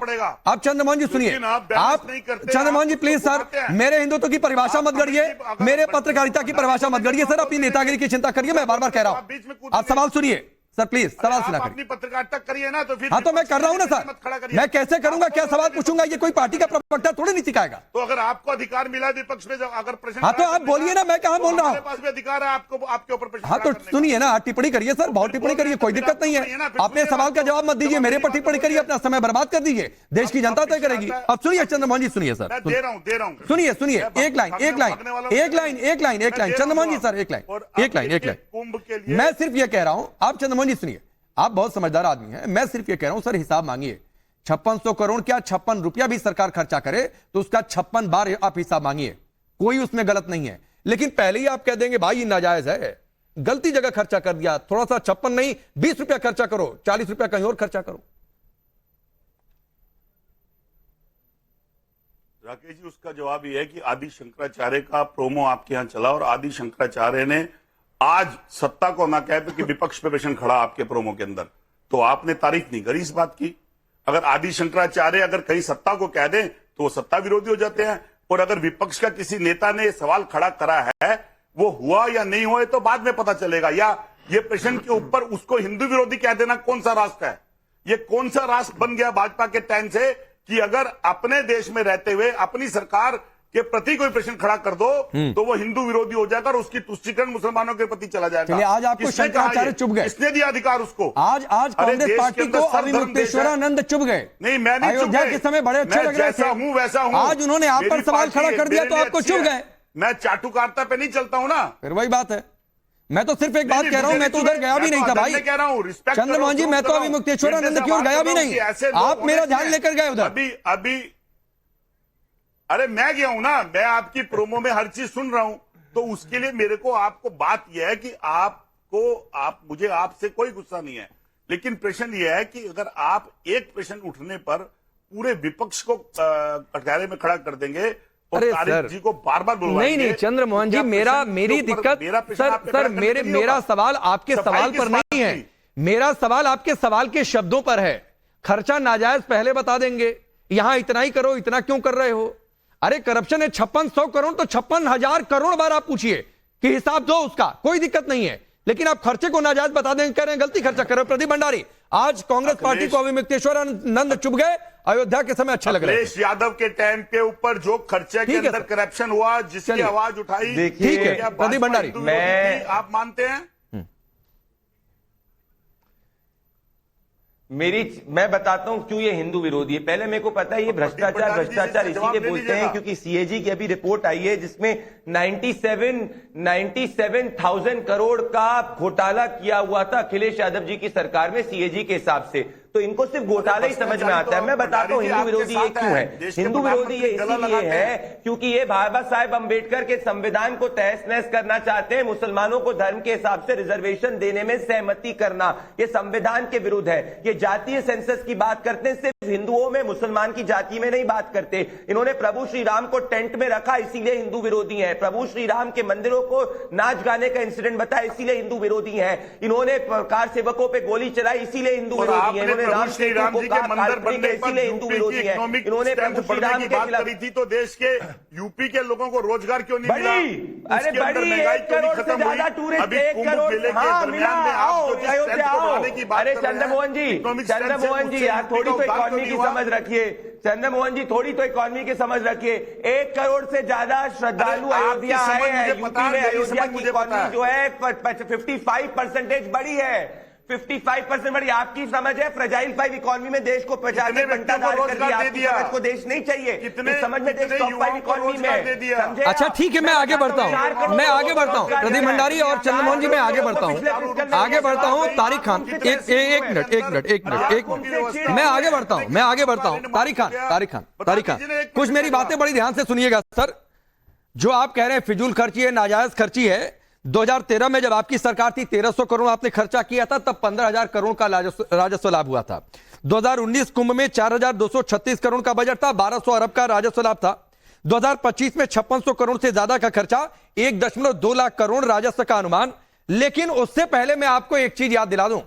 S1: आप चंद्रमोहन जी, सुनिए आप चंद्रमोहन जी प्लीज सर, मेरे हिंदुत्व की परिभाषा मत गढ़िए, मेरे पत्रकारिता की परिभाषा मत गढ़िए सर, अपनी नेतागिरी की चिंता करिए, मैं बार बार कह रहा हूँ। आप सवाल सुनिए, सर प्लीज सवाल सुना
S11: आप
S1: करिए।
S11: अपनी पत्रकारिता करिए ना, तो फिर
S1: हाँ तो मैं कर रहा हूं ना
S11: मत खड़ा
S1: सर,
S11: करिए।
S1: मैं कैसे करूंगा, क्या सवाल पूछूंगा, ये कोई पार्टी का प्रवक्ता थोड़ी नहीं सिखाएगा।
S11: तो अगर आपको अधिकार मिला विपक्ष में, जब अगर प्रश्न
S1: हाँ तो आप बोलिए ना, मैं कहां बोल रहा
S11: हमारे
S1: हूं।
S11: पास भी अधिकार है आपको, आपके ऊपर प्रश्न
S1: हाँ तो
S11: खड़ा करने का।
S1: सुनिए ना, टिप्पणी करिए सर, बहुत टिप्पणी करिए, कोई दिक्कत नहीं है। अपने सवाल का जवाब मत दीजिए, मेरे पर टिप्पणी करिए, अपना समय बर्बाद कर दीजिए, देश की जनता तय करेगी। अब सुनिए चंद्रमोहन जी, सुनिए सर,
S11: मैं दे रहा हूं
S1: सुनिए सुनिए, एक लाइन चंद्रमोहन जी सर, एक लाइन।
S11: कुंभ के लिए
S1: मैं सिर्फ ये कह रहा हूं, आप चंद्रमोहन जी सुनिए, आप बहुत समझदार आदमी हैं, मैं सिर्फ ये कह रहा हूं सर, हिसाब मांगिए। 5600 करोड़ क्या 56 रुपया भी सरकार खर्चा करे तो उसका 56 बार आप हिसाब मांगिए, कोई उसमें गलत नहीं है। लेकिन पहले ही आप कह देंगे भाई ये नाजायज है, गलती जगह खर्चा कर दिया, थोड़ा सा 56 नहीं 20 रुपया खर्चा करो, 40 रुपया कहीं और खर्चा करो।
S11: राकेश जी, उसका जवाब यह है कि आदि शंकराचार्य का प्रोमो आपके यहां चला और आदि शंकराचार्य ने आज सत्ता को ना कहे तो कि विपक्ष पे प्रश्न खड़ा आपके प्रोमो के अंदर, तो आपने तारीफ नहीं करी इस बात की। अगर आदि शंकराचार्य अगर कहीं सत्ता को कह दें तो वो सत्ता विरोधी हो जाते हैं, और अगर विपक्ष का किसी नेता ने सवाल खड़ा करा है, वो हुआ या नहीं हुआ तो बाद में पता चलेगा। या ये प्रश्न के ऊपर उसको हिंदू विरोधी कह देना कौन सा राष्ट्र है? ये कौन सा राष्ट्र बन गया भाजपा के टाइम से कि अगर अपने देश में रहते हुए अपनी सरकार के प्रति कोई प्रश्न खड़ा कर दो तो वो हिंदू विरोधी हो जाएगा और उसकी तुष्टीकरण मुसलमानों के प्रति चला जाएगा।
S1: चलिए, आज आपको
S11: किसने
S1: शंकराचार्य
S11: कहा ये?
S1: चुभ गए,
S11: किसने दिया अधिकार उसको?
S1: आज
S11: अरे
S1: कांग्रेस
S11: देश
S1: पार्टी
S11: के अंदर
S1: को
S11: सर्वधर्म देश है।
S1: अविमुक्तेश्वरानंद चुभ गए।
S11: नहीं, मैं नहीं चुभ
S1: अयोध्या
S11: गए।
S1: के समय बड़े अच्छे
S11: मैं
S1: लग रहे
S11: जैसा
S1: थे,
S11: हूं वैसा हूं।
S1: आज उन्होंने आप पर
S11: मेरी
S1: सवाल
S11: पार्टी
S1: खड़ा कर दिया
S11: मेरे
S1: तो
S11: लिए
S1: आपको
S11: अच्छी
S1: चुभ
S11: है।
S1: गए।
S11: मैं चाटुकारिता पे नहीं चलता हूं ना।
S1: फिर वही बात है, मैं तो सिर्फ एक बात कह रहा हूं, मैं तो उधर गया भी नहीं था भाई।
S11: कह रहा हूं रिस्पेक्ट
S1: चंद्रमोहन जी, मैं तो अविमुक्तेश्वरानंद की ओर गया भी नहीं, आप मेरा ध्यान लेकर गए उधर।
S11: अभी अरे मैं गया हूं ना, मैं आपकी प्रोमो में हर चीज सुन रहा हूं, तो उसके लिए मेरे को आपको बात यह है कि मुझे आपसे कोई गुस्सा नहीं है, लेकिन प्रश्न यह है कि अगर आप एक प्रश्न उठने पर पूरे विपक्ष को कटघरे में खड़ा कर देंगे और
S1: अरे
S11: तारिक
S1: सर,
S11: जी को बार बार बुलवाएंगे।
S1: नहीं चंद्रमोहन जी,
S11: क्या
S1: मेरा
S11: प्रश्न
S1: मेरी
S11: के ऊपर
S1: दिक्कत
S11: मेरा प्रश्न आप पे
S1: सर
S11: खड़ा करने के लिए
S1: मेरा
S11: होगा?
S1: सवाल आपके
S11: सफाई
S1: सवाल
S11: किस
S1: पर
S11: बात
S1: नहीं है,
S11: की?
S1: मेरा सवाल आपके सवाल के शब्दों पर है। खर्चा नाजायज पहले बता देंगे, यहां इतना ही करो, इतना क्यों कर रहे हो? अरे करप्शन है 5600 करोड़, तो 56,000 करोड़ बार आप पूछिए कि हिसाब दो उसका, कोई दिक्कत नहीं है। लेकिन आप खर्चे को नाजायज बता देंगे, कह रहे हैं गलती खर्चा कर रहे हो। प्रदीप भंडारी, आज कांग्रेस पार्टी को अविमुक्तेश्वरानंद चुभ गए, अयोध्या के समय अच्छे लग रहे
S11: अखिलेश यादव के टाइम के ऊपर जो खर्चे के
S1: ठीक है
S11: अंदर
S1: सर।
S11: करप्शन हुआ, जिसकी
S1: चलिए।
S11: आवाज उठाई,
S9: देखिए,
S1: ठीक है,
S11: क्या
S1: प्रदीप
S11: भाजपा
S1: भंडारी,
S11: हिंदू विरोधी थी? आप मानते हैं?
S9: मैं बताता हूं क्यों ये हिंदू विरोधी है। पहले मेरे को पता है ये भ्रष्टाचार इसीलिए बोलते हैं क्योंकि सीएजी की अभी रिपोर्ट आई है जिसमें 97,000 करोड़ का घोटाला किया हुआ था अखिलेश यादव जी की सरकार में सीएजी के हिसाब से। तो इनको सिर्फ घोटाला ही समझ में आता है। मैं बताता हूं हिंदू विरोधी ये क्यों है। हिंदू विरोधी ये इसीलिए है क्योंकि ये बाबा साहेब अंबेडकर के संविधान को तहस नहस करना चाहते हैं, मुसलमानों को धर्म के हिसाब से रिजर्वेशन देने में सहमति करना, ये संविधान के विरुद्ध है। ये जातीय सेंसस की बात करते हैं, सिर्फ हिंदुओं में, मुसलमान की जाति में नहीं बात करते। इन्होंने प्रभु श्री राम को टेंट में रखा इसीलिए हिंदू विरोधी है। प्रभु श्री राम के मंदिरों को नाच गाने का इंसिडेंट बताया इसीलिए हिंदू विरोधी है। इन्होंने कार सेवकों पे गोली चलाई इसीलिए हिंदू विरोधी है।
S11: प्रभु श्री राम जी के मंदिर बनने पर
S9: हिंदू विरोधी है।
S11: इकोनॉमिक
S9: इन्होंने
S11: स्ट्रेंथ
S9: प्रभु श्री
S11: बढ़ने
S9: राम
S11: की
S9: के
S11: बात
S9: खिलाफ
S11: करी थी, तो देश के यूपी के लोगों को रोजगार क्यों नहीं मिला?
S9: अरे
S11: उसके अंदर
S9: बड़ी
S11: महंगाई
S9: 1
S11: क्यों नहीं
S9: करोड़ से
S11: खत्म
S9: ज्यादा
S11: हुई?
S9: टूरिस्ट,
S11: अभी
S9: 1
S11: कुंभ
S9: करोड़
S11: मेले के
S9: हाँ,
S11: दरमियान में आप जो जिस
S9: अयोध्या
S11: strength को
S9: आओ।
S11: बढ़ाने की बात
S9: अरे
S11: कर रहे हैं,
S9: चंद्रमोहन जी,
S11: economic strength से
S9: चंद्रमोहन जी
S11: उससे
S9: यार थोड़ी तो
S11: उद्धार क्यों
S9: इकोनॉमी
S11: नहीं
S9: की
S11: हुआ?
S9: समझ रखिए। चंद्रमोहन जी थोड़ी तो इकोनॉमी की समझ रखिए। 1 करोड़ से ज्यादा श्रद्धालु
S11: अरे आपकी
S9: अयोध्या
S11: समझ
S9: आए हैं।
S11: मुझे
S9: यूपी
S11: पता है,
S9: में
S11: मेरी
S9: अयोध्या
S11: समझ
S9: की
S11: मुझे पता
S9: इकोनॉमी
S11: है।
S9: जो है 55% बढ़ी है। 55% बढ़ी। आपकी समझ है फ्रजाइल 5 इकोनॉमी में देश को 50
S11: कितने व्यक्तियों को
S9: घंटादार कर
S11: रोजगार
S9: दिया।
S11: दे
S9: आपकी
S11: दिया?
S9: समझ को देश नहीं चाहिए।
S11: कितने-
S9: इस समझ में देश
S11: कितने
S9: टॉप 5
S11: युवाओं को
S9: इकोनॉमी
S11: रोजगार दे
S9: में
S11: दिया?
S9: समझे
S1: अच्छा
S9: आप?
S1: ठीक है, मैं आगे बढ़ता हूं, मैं आगे बढ़ता हूं। प्रदीप भंडारी और चंद्रमोहन जी, मैं आगे बढ़ता हूं, आगे बढ़ता हूं। तारिक खान, एक मिनट, मैं आगे बढ़ता हूं। तारिक खान, कुछ मेरी बातें बड़ी ध्यान से सुनिएगा सर। जो आप कह रहे हैं फिजूल खर्ची है, नाजायज खर्ची है, 2013 में जब आपकी सरकार थी 1300 करोड़ आपने खर्चा किया था, तब 15,000 करोड़ का राजस्व लाभ हुआ था। 2019 कुंभ में 4,236 करोड़ का बजट था, 1200 अरब का राजस्व लाभ था। 2025 में 5600 करोड़ से ज्यादा का खर्चा, 1.2 लाख करोड़ राजस्व का अनुमान। लेकिन उससे पहले मैं आपको एक चीज याद दिला दूं,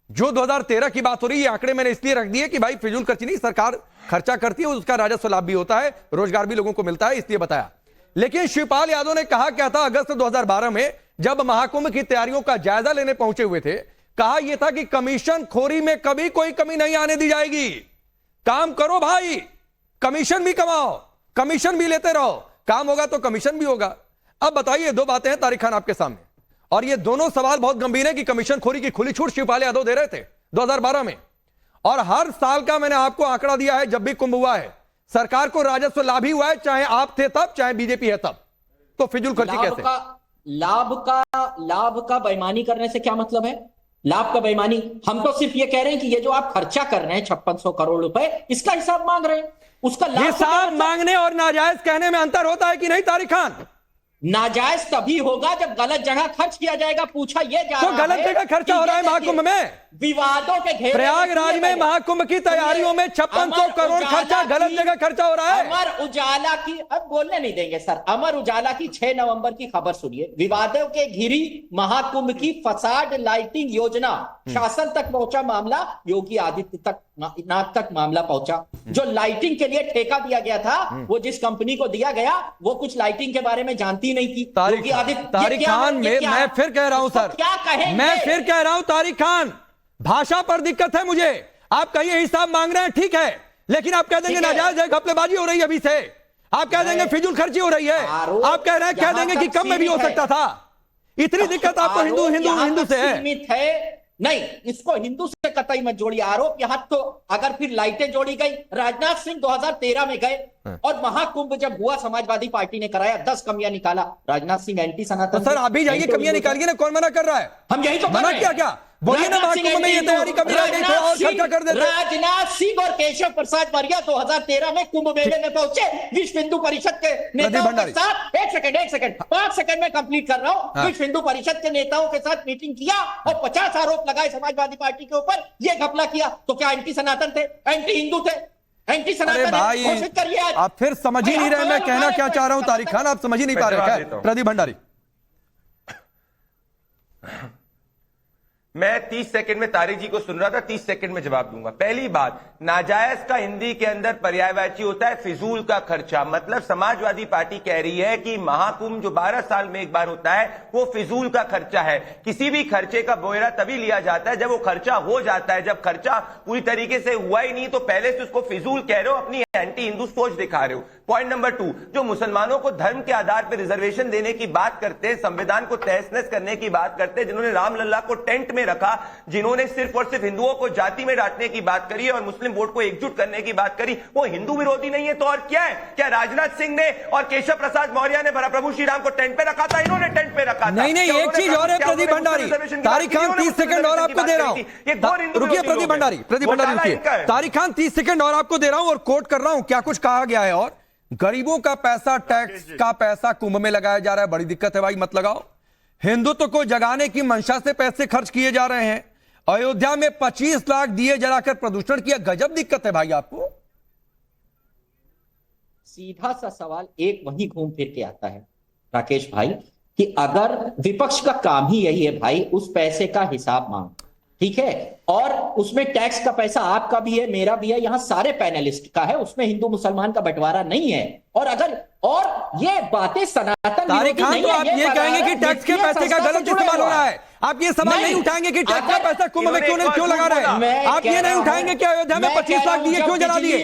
S1: जो 2013 की बात हो रही है, आंकड़े मैंने इसलिए रख दिए कि भाई फिजूल खर्ची नहीं, सरकार खर्चा करती है, उसका राजस्व लाभ भी होता है, रोजगार भी लोगों को मिलता है, इसलिए बताया। लेकिन शिवपाल यादव ने कहा क्या था अगस्त 2012 में, जब महाकुंभ की तैयारियों का जायजा लेने पहुंचे हुए थे, कहा यह था कि कमीशन खोरी में कभी कोई कमी नहीं आने दी जाएगी। काम करो भाई, कमीशन भी कमाओ, कमीशन भी लेते रहो, काम होगा तो कमीशन भी होगा। अब बताइए, दो बातें हैं तारिक खान आपके सामने, और ये दोनों सवाल बहुत गंभीर है कि कमीशन खोरी की खुली छूट शिवपाल यादव दे रहे थे 2012 में, और हर साल का मैंने आपको आंकड़ा दिया है, जब भी कुंभ हुआ है सरकार को राजस्व लाभ ही हुआ है, चाहे आप थे तब चाहे बीजेपी है तब। तो फिजूल खर्ची कैसे?
S8: लाभ का बेईमानी करने से क्या मतलब है? लाभ का बेईमानी, हम तो सिर्फ ये कह रहे हैं कि ये जो आप खर्चा कर रहे हैं 5600 करोड़ रुपए, इसका हिसाब मांग रहे हैं। उसका लाभ
S1: हिसाब मांगने और नाजायज कहने में अंतर होता है कि नहीं तारिक खान?
S8: नाजायज तभी होगा जब गलत जगह खर्च किया जाएगा। पूछा यह जा
S1: तो
S8: रहा है
S1: गलत जगह खर्चा हो रहा है महाकुंभ में,
S8: विवादों के घेरे
S1: प्रयागराज में महाकुंभ की तैयारियों में 5600 करोड़ खर्चा गलत जगह खर्चा हो रहा है।
S8: अमर उजाला की, अब बोलने नहीं देंगे सर, अमर उजाला की 6 नवंबर की खबर सुनिए। विवादों के घिरी महाकुंभ की फसाड लाइटिंग योजना, शासन तक पहुंचा मामला, योगी आदित्यनाथ तक मामला पहुंचा। जो लाइटिंग के लिए ठेका दिया गया था, वो जिस कंपनी को दिया गया वो कुछ लाइटिंग के बारे में जानती नहीं थी।
S1: तारिक खान, मैं फिर कह रहा हूं सर,
S8: क्या कहेंगे? मैं
S1: फिर कह रहा हूं तारिक खान, भाषा पर दिक्कत है मुझे। आप कहिए हिसाब मांग रहे हैं, ठीक है, लेकिन आप कह देंगे नाजायज है, घपलेबाजी हो रही है अभी से, आप कह देंगे फिजूल खर्ची हो रही है, आप कह देंगे कि कम में भी हो सकता था। इतनी दिक्कत आपको हिंदू से है?
S8: नहीं, इसको हिंदू से कतई मत जोड़िए आरोप। यहां तो अगर फिर लाइटें जोड़ी गई, राजनाथ सिंह 2013 में गए और महाकुंभ जब हुआ समाजवादी पार्टी ने कराया, 10 कमियां निकाला। राजनाथ सिंह एंटी सनातन।
S1: तो सर अभी जाइए कमियां निकालिए ना, कौन मना कर रहा है?
S8: हम यही तो
S1: मना क्या बोलिए ना, महाकुंभ में ये तैयारी कमी रह गई, और खर्चा कर देते।
S8: राजनाथ सिंह और केशव प्रसाद मौर्य 2013 में कुंभ मेले में पहुंचे विश्व हिंदू परिषद के नेताओं के साथ। एक सेकंड 5 सेकंड में कंप्लीट कर रहा हूं। विश्व हिंदू परिषद के नेताओं के साथ मीटिंग किया और 50 आरोप लगाए समाजवादी पार्टी के ऊपर, ये घपला किया। तो क्या एंटी सनातन थे, एंटी हिंदू थे, एंटी सनातन?
S1: भाई
S8: घोषित करिए।
S1: आप फिर समझ ही नहीं रहे मैं कहना क्या चाह रहा हूं तारिक खान, आप समझ ही नहीं पा रहे। प्रदीप भंडारी,
S9: मैं 30 सेकंड में तारिक जी को सुन रहा था, 30 सेकंड में जवाब दूंगा। पहली बात, नाजायज का हिंदी के अंदर पर्यायवाची होता है फिजूल का खर्चा। मतलब समाजवादी पार्टी कह रही है कि महाकुंभ जो 12 साल में एक बार होता है वो फिजूल का खर्चा है। किसी भी खर्चे का ब्यौरा तभी लिया जाता है जब वो खर्चा हो जाता है। जब खर्चा पूरी तरीके से हुआ ही नहीं तो पहले से उसको फिजूल कह रहे हो, अपनी एंटी हिंदू सोच दिखा रहे हो। पॉइंट नंबर 2, जो मुसलमानों को धर्म के आधार पर रिजर्वेशन देने की बात करते हैं, संविधान को तहस नहस करने की बात करते हैं, जिन्होंने रामलला को टेंट में रखा, जिन्होंने सिर्फ और सिर्फ हिंदुओं को जाति में डांटने की बात करी और मुस्लिम वोट को एकजुट करने की बात करी, वो हिंदू विरोधी नहीं है तो और क्या है? क्या राजनाथ सिंह ने और केशव प्रसाद मौर्य ने प्रभु श्री राम को टेंट पे रखा था? इन्होंने टेंट पे रखा था।
S1: नहीं, एक चीज और है प्रदीप भंडारी, तारिक खान 30 सेकंड और आपको दे रहा हूं, रुकिए प्रदीप भंडारी रुकिए, तारिक खान 30 सेकंड और आपको दे रहा हूं और कोट कर रहा हूं क्या कुछ कहा गया है। और गरीबों का पैसा, टैक्स का पैसा कुंभ में लगाया जा रहा है, बड़ी दिक्कत है भाई, मत लगाओ। हिंदुत्व को जगाने की मंशा से पैसे खर्च किए जा रहे हैं। अयोध्या में 25 लाख दिए जलाकर प्रदूषण किया, गजब दिक्कत है भाई आपको।
S8: सीधा सा सवाल एक वही घूम फिर के आता है राकेश भाई, कि अगर विपक्ष का काम ही यही है भाई, उस पैसे का हिसाब मांग, ठीक है, और उसमें टैक्स का पैसा आपका भी है, मेरा भी है, यहां सारे पैनलिस्ट का है, उसमें हिंदू मुसलमान का बंटवारा नहीं है। और ये बातें सनातन
S1: तारिक खान, तो आप ये कहेंगे कि टैक्स के पैसे का गलत इस्तेमाल हो रहा है? आप ये सवाल नहीं उठाएंगे कि टैक्स का पैसा कुंभ में क्यों लगा रहे हैं? आप ये नहीं उठाएंगे कि अयोध्या में 25 लाख दिए क्यों जला दिए?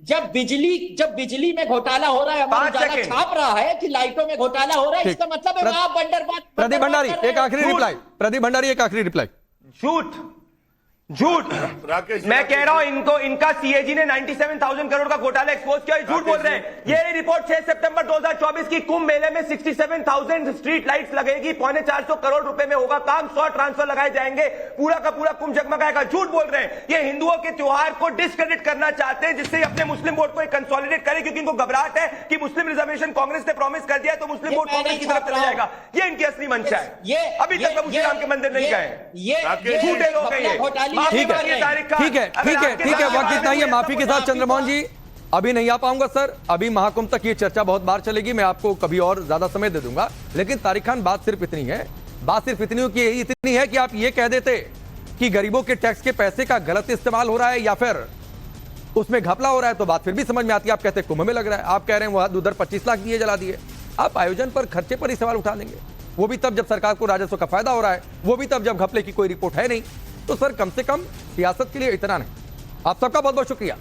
S8: जब बिजली में घोटाला हो रहा है, अमर उजाला छाप रहा है कि लाइटों में घोटाला हो रहा है, इसका मतलब है आप बंदरबात।
S1: प्रदीप भंडारी एक आखिरी रिप्लाई, प्रदीप भंडारी एक आखिरी रिप्लाई।
S9: झूठ मैं कह रहा हूं, इनका सीएजी ने 97,000 करोड़ का घोटाला एक्सपोज किया, झूठ बोल रहे हैं। ये रिपोर्ट 6 सितंबर 2024 की, कुंभ मेले में 67,000 स्ट्रीट लाइट्स लगेगी, 450 करोड़ रुपए में होगा काम, 100 ट्रांसफर लगाए जाएंगे, पूरा का पूरा कुंभ जगमगाएगा। झूठ बोल रहे हैं। ये हिंदुओं के त्योहार को डिस्क्रेडिट करना चाहते हैं, जिससे अपने मुस्लिम वोट को कंसोलिडेट करें, क्योंकि इनको घबराहट है कि मुस्लिम रिजर्वेशन कांग्रेस ने प्रॉमिस कर दिया है तो मुस्लिम वोट कांग्रेस की तरफ चला जाएगा। ये इनकी असली मंशा है। अभी तक प्रभु श्री राम के मंदिर नहीं गए, झूठे लोग हैं ये।
S1: ठीक है, वक्त इतना ही है। माफी के साथ चंद्रमोहन जी अभी नहीं आ पाऊंगा सर, अभी महाकुंभ तक ये चर्चा बहुत बार चलेगी, मैं आपको कभी और ज्यादा समय दे दूंगा। लेकिन तारिक खान, बात सिर्फ इतनी है कि आप ये कह देते कि गरीबों के टैक्स के पैसे का गलत इस्तेमाल हो रहा है या फिर उसमें घपला हो रहा है, तो बात फिर भी समझ में आती है। आप कहते कुंभ में लग रहा है, आप कह रहे हैं वहां उधर 25 लाख दिए जला दिए, आप आयोजन पर, खर्चे पर ही सवाल उठा लेंगे। वो भी तब जब सरकार को राजस्व का फायदा हो रहा है, वो भी तब जब घपले की कोई रिपोर्ट है नहीं। तो सर कम से कम सियासत के लिए इतना नहीं। आप सबका बहुत बहुत शुक्रिया।